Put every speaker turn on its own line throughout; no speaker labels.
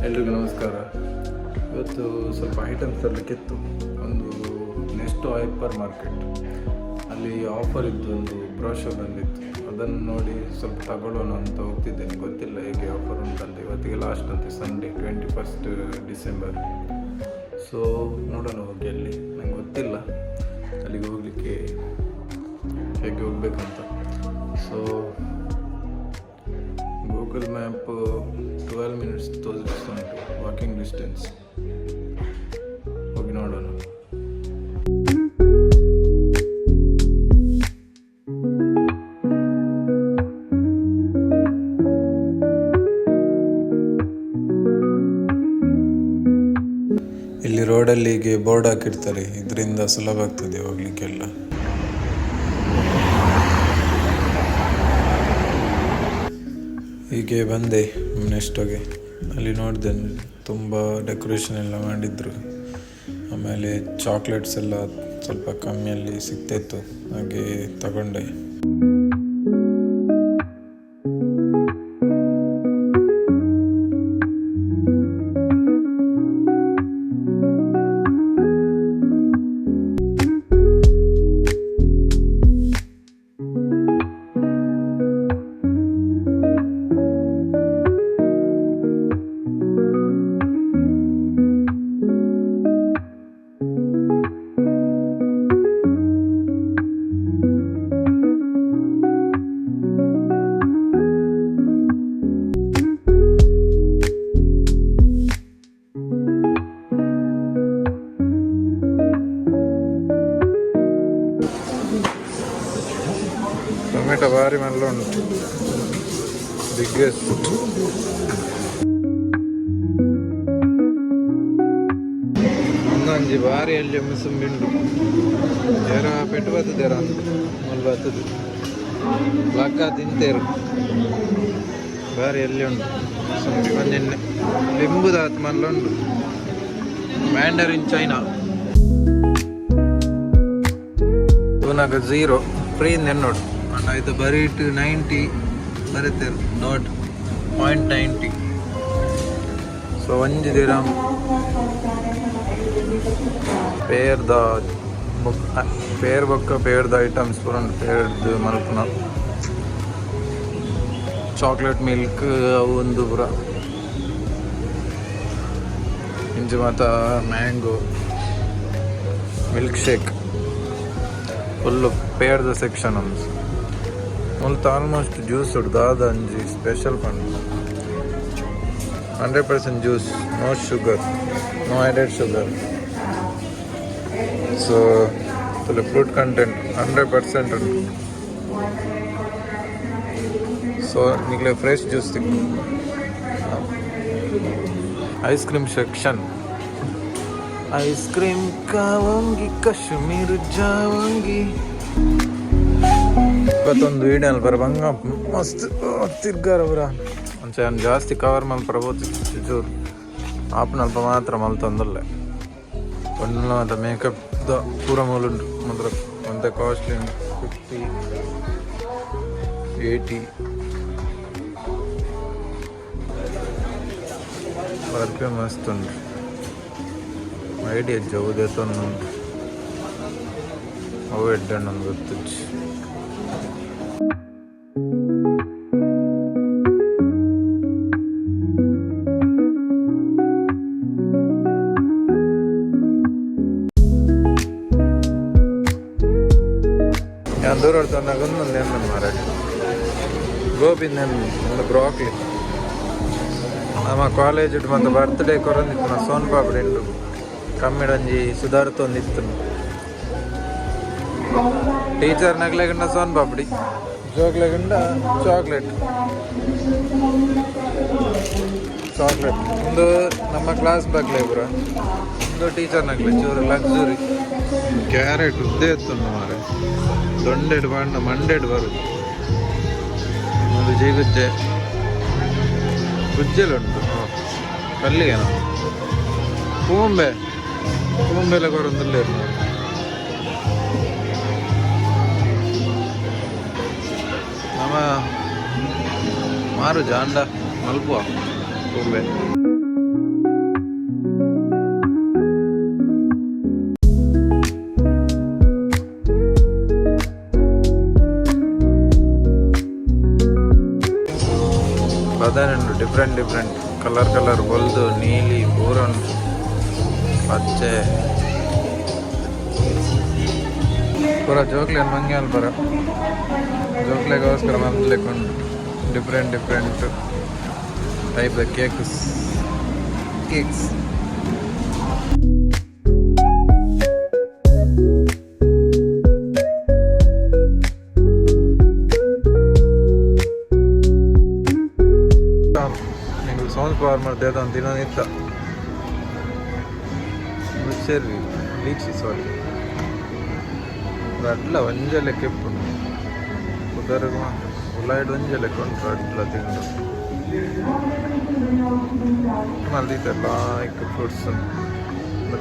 ಎಲ್ರಿಗೂ ನಮಸ್ಕಾರ. ಇವತ್ತು ಸ್ವಲ್ಪ ಐಟಮ್ಸ್ ತರಲಿಕ್ಕಿತ್ತು. ಒಂದು ನೆಕ್ಸ್ಟ್ ಹೈಪರ್ ಮಾರ್ಕೆಟ್ ಅಲ್ಲಿ ಆಫರ್ ಇದ್ದು, ಒಂದು ಬ್ರೋಷರ್ ಬಂದಿತ್ತು. ಅದನ್ನು ನೋಡಿ ಸ್ವಲ್ಪ ತಗೊಳ್ಳೋಣ ಅಂತ ಹೋಗ್ತಿದ್ದೇನೆ. ಗೊತ್ತಿಲ್ಲ ಹೇಗೆ ಆಫರ್ ಉಂಟಂತ. ಇವತ್ತಿಗೆ ಲಾಸ್ಟ್ ಅಂತ, ಸಂಡೇ 21st ಡಿಸೆಂಬರ್. ಸೊ ನೋಡೋಣ ಹೋಗಿ ಅಲ್ಲಿ. ನಂಗೆ ಗೊತ್ತಿಲ್ಲ ಅಲ್ಲಿಗೆ ಹೋಗಲಿಕ್ಕೆ ಹೇಗೆ ಹೋಗ್ಬೇಕಂತ. ಸೊ ಗೂಗಲ್ ಮ್ಯಾಪ್ 12 minutes ತೋರಿಸ್ತಾ ಉಂಟು ವಾಕಿಂಗ್ ಡಿಸ್ಟೆನ್ಸ್. ಹೋಗಿ ನೋಡೋಣ. ಇಲ್ಲಿ ರೋಡಲ್ಲಿ ಹೀಗೆ ಬೋರ್ಡ್ ಹಾಕಿರ್ತಾರೆ, ಇದರಿಂದ ಸುಲಭ ಆಗ್ತದೆ ಹೋಗ್ಲಿಕ್ಕೆಲ್ಲ. ಹೀಗೆ ಬಂದೆ ನೆಕ್ಸ್ಟೋಗೆ. ಅಲ್ಲಿ ನೋಡಿದೆ ತುಂಬ ಡೆಕೋರೇಷನ್ ಎಲ್ಲ ಮಾಡಿದ್ರು. ಆಮೇಲೆ ಚಾಕ್ಲೇಟ್ಸ್ ಎಲ್ಲ ಸ್ವಲ್ಪ ಕಮ್ಮಿಯಲ್ಲಿ ಸಿಗ್ತಾಯಿತ್ತು, ಹಾಗೆ ತಗೊಂಡೆ. ಟೊಮೆಟೊ ಭಾರಿ ಮಲ್ಲ ಉಂಟು, ಬಿಗ್ಗೆಸ್ಟ್. ಒಂದೊಂಜಿ ಭಾರಿ ಅಲ್ಲಿ ಮುಸುಂಬಿಂಡು ಯಾರ ಪೆಟ್ಟು ಬರ್ತದೇರ ಅಂತ ಮಲ್ ಬರ್ತದೆ. ಲಕ್ಕ ತಿಂತೇರು ಭಾರಿ ಎಲ್ಲಿ ಉಂಟು ಮುಸುಂಬಿ. ಒಂದೆಣ್ಣೆ ಲಿಂಬುದಾತ್ ಮಲ್ಲ ಉಂಟು. ಮ್ಯಾಂಡರಿನ್ ಚೈನಾ ಇವನಾಗ 0 ಫ್ರೀ ನೆನ್ನೋಡು. ಇದು ಬರೀ 90 ಬರುತ್ತೆ ನೋಟ್, 0.90. ಸೊ 1 ದಿರಂ ಪೇರ್ದ ಐಟಮ್ಸ್ ಪೂರ ಪೇರ್ದು ಮಲ್ಪುನ. ಚಾಕ್ಲೇಟ್ ಮಿಲ್ಕ್ ಅವು ಒಂದು ಪೂರ ಇಂಚು ಮತ್ತು ಮ್ಯಾಂಗೋ ಮಿಲ್ಕ್ ಶೇಕ್ ಫುಲ್ಲು ಪೇರ್ದ ಸೆಕ್ಷನ್ ಒಂದು. ಮುಲ್ತ ಆಲ್ಮೋಸ್ಟ್ ಜ್ಯೂಸ್ ಉಡ್ದಾದ ಅಂಜಿ ಸ್ಪೆಷಲ್ ಪಂಡು. 100% juice, no sugar, no added sugar. So fruit content 100% ಉಂಟು. ಸೊ ನಿಗಲೇ ಫ್ರೆಶ್ ಜ್ಯೂಸ್ ಸಿಕ್ಕು. Ice cream section. Ice cream ಕಾವಂಗಿ ಕಾಶ್ಮೀರ್ ಜಾವಂಗಿ. ಇವತ್ತೊಂದು ವೀಡಿಯೋಲ್ಲಿ ಬರಬಂಗ ಮಸ್ತ್ ತಿರ್ಗಾರ ಅವರ ಅಂಚೆ ಜಾಸ್ತಿ ಕವರ್ ಮಲ್ ಬರ್ಬೋದು. ಚೂರು ಆಪ್ನಲ್ಪ ಮಾತ್ರ ಮಲ್ ತಂದಲ್ಲೇ ಒಂದು ಮಾತ್ರ ಮೇಕಪ್ ಪೂರ ಮೂಲುಂಟು ಮಾತ್ರ. ಒಂದೇ ಕಾಸ್ಟ್ಲಿ 50, 80 ಬರ್ಪೆ ಮಸ್ತ್ ಉಂಟು. ಐಡಿಯಾ ಜೌದೇತೊಂದುಂಟು ಅವು ಎಡ್ಡಣ್ಣೊಂದು ಗೊತ್ತಿಚ್ಚು. ഞാൻ ദൂരം എടുത്തോണ്ടാകും ഒന്നും മാറാൻ ಗೋಬಿ ಒಂದು ಬ್ರಾಕ್ಲಿ. ನಮ್ಮ ಕಾಲೇಜ್ ಮತ್ತು ಬರ್ತ್ಡೇ ಕೊರೊಂದಿತ್ತು ನಾ ಸೋನ್ ಪಾಪಡಿ ಉಂಟು ಕಮ್ಮಿಡಂಜಿ ಸುಧಾರಿತೊಂದಿತ್ತು. ಟೀಚರ್ ನಗ್ಲೆಗಂಡ ಸೋನ್ ಪಾಪಡಿ, ಜೋಗ್ಲೆಗಂಡ ಚಾಕ್ಲೇಟ್ ಒಂದು ನಮ್ಮ ಕ್ಲಾಸ್ ಬಾಗ್ಲೆ ಪುರ ಒಂದು ಟೀಚರ್ ನಗ್ಲೆ ಚೂರು ಲಕ್ಸುರಿ. ಕ್ಯಾರೆಟ್ ಉದ್ದೆ ಎತ್ತುಂಡು ಮಾರೆ, ದೊಂಡೆಡು ಬಣ್ಣ ಮಂಡೆಡು ಬರುದು. ಒಂದು ಜೀಗುಜ್ಜೆ ಗುಜ್ಜೆಲುಂಟು ಕಲ್ಲಿಗೆನ ಕೂಂಬೆಲೆ ಕೊರೊಂದುಲ್ಲೇರು. ನಮ್ಮ ಮಾರು ಜಾಂಡ ಮಲ್ಪುವ ಬೊಂಬೆ. ಬದನೆಂಡು ಡಿಫ್ರೆಂಟ್ ಕಲರ್ ಬೊಲ್ದು ನೀಲಿ ಬೂರನ್ ಪಚ್ಚೆ ಪೂರ ಜೋಕ್ಲೆ ಮಂಗೆ ಅಲ್ಬರ ಜೋಕ್ಲೆಗೋಸ್ಕರ ಮಂದ್ಲೆಕೊಂಡು ಡಿಫ್ರೆಂಟ್ ಟೈಪ್ ದ ಕೇಕ್ಸ್ ನೀವು ಸೌಂಡ್ ಪವರ್ ಮಾಡ್ತೇವೆ ಅಂತ ಇನ್ನೊಂದಿತ್ತ ಮುಚ್ಚೇರಿ ಲೀಚಿ ಸಾರಿ ಅಟ್ಲ ಒಂಜಲೆ ಕೆಪ್ಪು ಉದರ್ಗ ಉಲಾಯ್ಡು ಒಂಜಲೆ ಕೊಂಡ್ರು ಅಟ್ಲ ತಿಂದು ಮಲ್ದಿತ್ತಲ್ಲ ಐಕೆ ಫ್ರೂಟ್ಸ್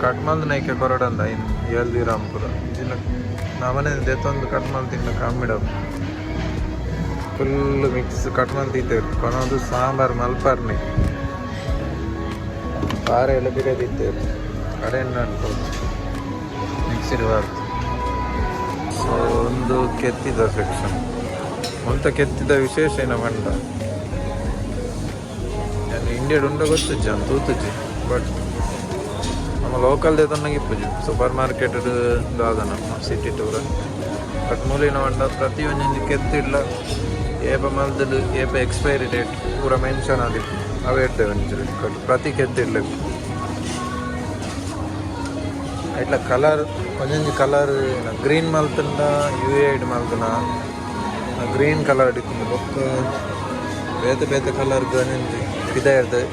ಕಟ್ ಮಲ್ದು ನೈಕೆ ಕೊರಡಂದ ಇನ್ನು ಎಲ್ದಿ ರಾಮ್ಪುರ ಇನ್ನು ನಮ್ಮನೆ ದೆತ್ತೊಂದು ಕಟ್ ಮಲ್ ತಿನ್ನ ಕಮ್ಮಿಡ ಫುಲ್ ಮಿಕ್ಸ್ ಕಟ್ ಮಲ್ ತಿತ್ತೇವೆ ಕೊನೊಂದು ಸಾಂಬಾರು ಮಲ್ಪಾರ್ನಿ ಖಾರ ಎಲ್ಲ ಬಿರಿಯದಿತ್ತೇವೆ ಕಡೆಯಿಂದ ಅನ್ಕೊಂಡು ಮಿಕ್ಸಿಡ್ ಬಾರ್ದು. ಸೊ ಒಂದು ಕೆತ್ತಿದ ಸೆಕ್ಷನ್ ಅಂತ ಕೆತ್ತಿದ ವಿಶೇಷ ಏನ ಮಂಡ ಇಂಡಿಯಡ್ ಉಂಡ ಗೊತ್ತುಜ್ಜಿ ಅಂತ ತೂತುಜ್ಜಿ ಬಟ್ ನಮ್ಮ ಲೋಕಲ್ದೇ ತನ್ನಾಗಿಪ್ಪುಜಿ ಸೂಪರ್ ಮಾರ್ಕೆಟ್ ದಾದ ನಮ್ಮ ಸಿಟಿ ಟೂರ ಬಟ್ ಮೂಲಿನ ಮಂಡ ಪ್ರತಿಯೊಂದು ಕೆತ್ತಿಡ್ಲ ಏಪ ಮಲ್ದಲು ಏಪ ಎಕ್ಸ್ಪೈರಿ ಡೇಟ್ ಪೂರ ಮೆನ್ಷನ್ ಆದಿತ್ತು ಅವೇ ಇರ್ತೇವೆ ಒಂಚೂರು ಪ್ರತಿ ಕೆತ್ತಿಡ್ಲಿಕ್ಕೆ ಇಟ್ಲ ಕಲರ್ ಒಂದೊಂದು ಕಲರ್ ಗ್ರೀನ್ ಮಲ್ತಂಡ UAID ಮಲ್ತನ ಗ್ರೀನ್ ಕಲರ್ ಇತ್ತು ಬೊಕ್ಕ ಬೇತೆ ಕಲರ್ ಒಂದೊಂದು ಇದೇ ಇರ್ತದೆ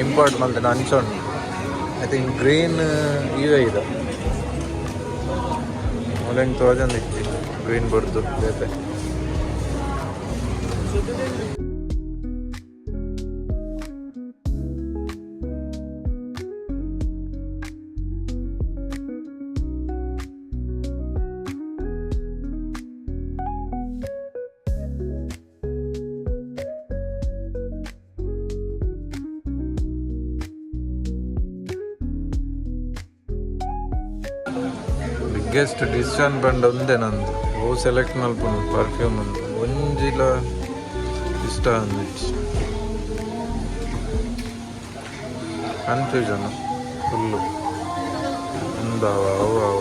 ಇಂಪೋರ್ಟ್ ಮಲ್ತನ ಅಂಚೋಂಡು ಐ ಥಿಂಕ್ ಗ್ರೀನ್ UAID ಮೊಲೆಂಗೆ ತೋಜಂದು ಇಚ್ಚಿ ಗ್ರೀನ್ ಬಡ್ದು ಬೇತೆ ಬಿಗ್ಗೆಸ್ಟ್ ಡಿಸಿಷನ್ ಬಂಡ ಒಂದೇ ನಂದು ಸೆಲೆಕ್ಟ್ ಮಲ್ಪುನು ಪರ್ಫ್ಯೂಮ್ ಅಂತ ಒಂಜಿಲ ಇಷ್ಟ ಅಂದಿತ್ತು ಕನ್ಫ್ಯೂಷನ್ ಫುಲ್ಲು ಒಂದಾವ ಅವು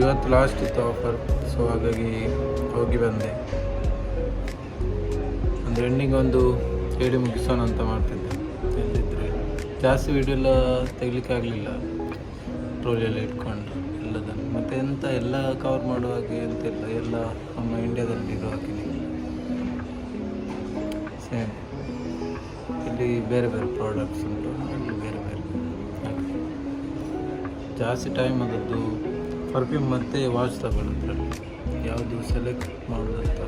ಇವತ್ತು ಲಾಸ್ಟ್ ಇತ್ತು ಆಫರ್. ಸೊ ಹಾಗಾಗಿ ಹೋಗಿ ಬಂದೆ. ಅಂದರೆ ಎಂಡಿಂಗ್ ಒಂದು ಹೇಳಿ ಮುಗಿಸೋಣ ಅಂತ ಮಾಡ್ತಿದ್ದೆ. ಎಲ್ಲಿದ್ದರೆ ಜಾಸ್ತಿ ವೀಡಿಯೋ ಎಲ್ಲ ತೆಗಿಲಿಕ್ಕೆ ಆಗಲಿಲ್ಲ, ಟ್ರೋಲಿಯಲ್ಲಿ ಇಟ್ಕೊಂಡು ಎಲ್ಲದನ್ನು. ಮತ್ತು ಎಂತ ಎಲ್ಲ ಕವರ್ ಮಾಡುವ ಹಾಗೆ ಎಂತಿಲ್ಲ, ಎಲ್ಲ ನಮ್ಮ ಇಂಡಿಯಾದಲ್ಲಿ ಇರೋ ಹಾಗೆ ಸೇಮ್. ಇಲ್ಲಿ ಬೇರೆ ಪ್ರಾಡಕ್ಟ್ಸ್ ಉಂಟು, ಅಲ್ಲಿ ಬೇರೆ ಹಾಗೆ ಜಾಸ್ತಿ ಟೈಮ್ ಅದದ್ದು ಪರ್ಫ್ಯೂಮ್ ಮತ್ತು ವಾಚ್ ತಗೊಳ್ಳೋದ್ರಲ್ಲಿ ಯಾವುದು ಸೆಲೆಕ್ಟ್ ಮಾಡೋದಂತ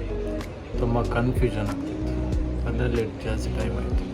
ತುಂಬ ಕನ್ಫ್ಯೂಷನ್ ಆಗ್ತಿತ್ತು. ಅದರಲ್ಲಿ ಜಾಸ್ತಿ ಟೈಮ್ ಆಯಿತು.